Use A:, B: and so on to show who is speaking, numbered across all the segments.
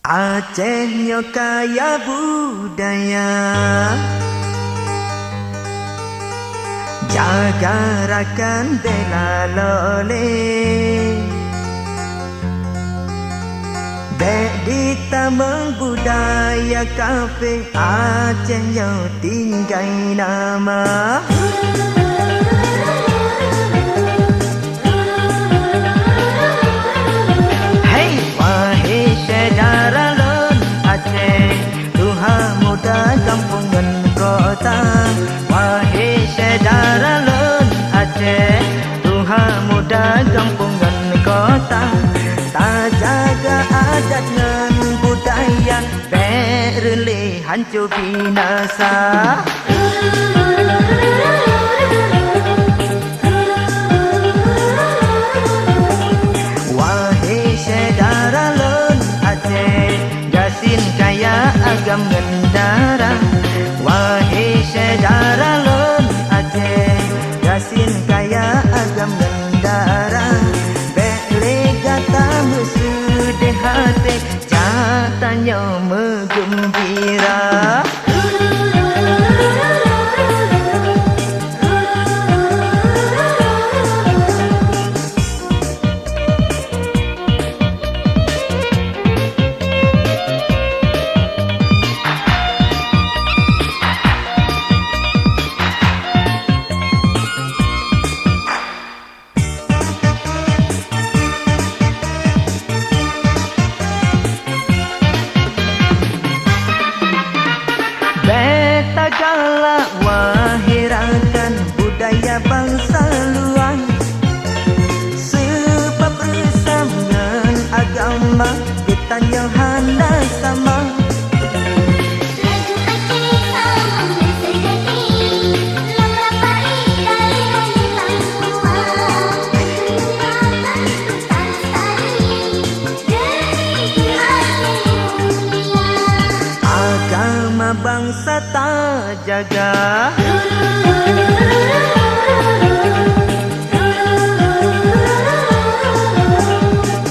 A: Acehnya kaya budaya, jaga rakan bela lole. Bedita mengbudaya kafe Aceh yang tinggai nama. Hey wahai saudara lon Aceh, Tuhan muda kampung dan kota. Wahai saudara lon Aceh, Tuhan muda kampung dan kota. Tak jaga adat dan budaya, berleh hancur binasa. Wahai saudara lon Aceh, Gasin kaya agam gendara. Wahai saudara lon Aceh, Gasin kaya agam gendara. Bersudah hati, jatanya menggembira. Beta galak wahirakan budaya bangsa luar, sebab bersamaan agama kita yang handai sama. Bangsa tak jaga,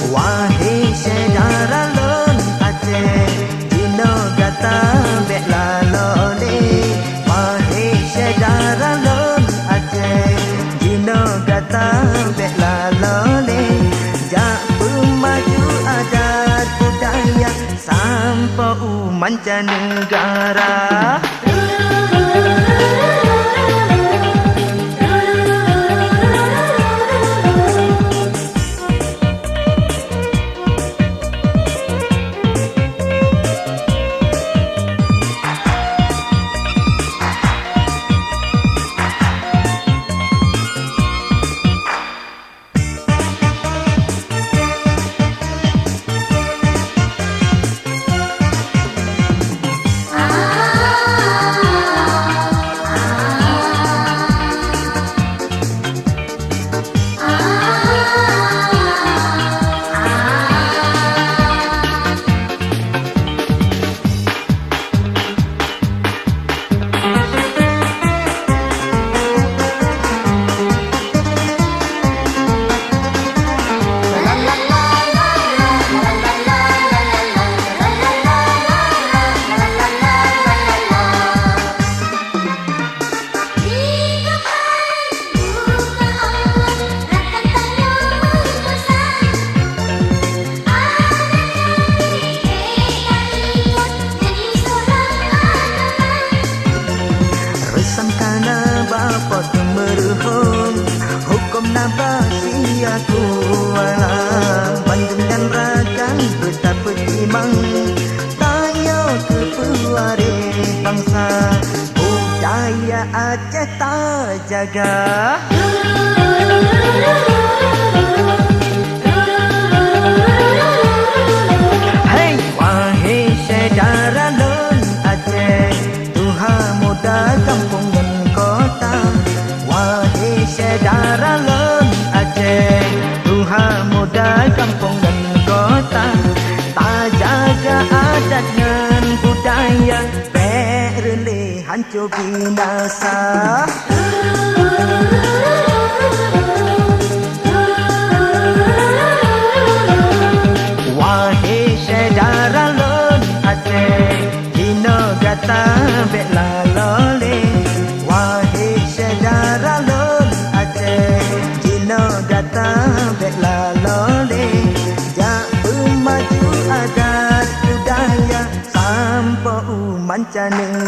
A: wahai saudara lon Aceh, dino gata bela lole. Wahai saudara lon Aceh, dino gata bela lole. Jak pemaju adat budaya sampai mancanegara. Hukum nabasia kuala Bandung dan rakan betapa timang tayo kepuare bangsa budaya Aceh tak jaga. Hey wahai saudara lon Aceh, Tuhan muda kampung dan kota. Wahai saudara lon Aceh, Tuhan muda kampung dan kota. Tak jaga adat dan budaya, berleh hancur binasa. Wahai saudara bela lole wahai saudara lon Aceh Cina datang bela lole jak maju adat budaya sampai mancanegara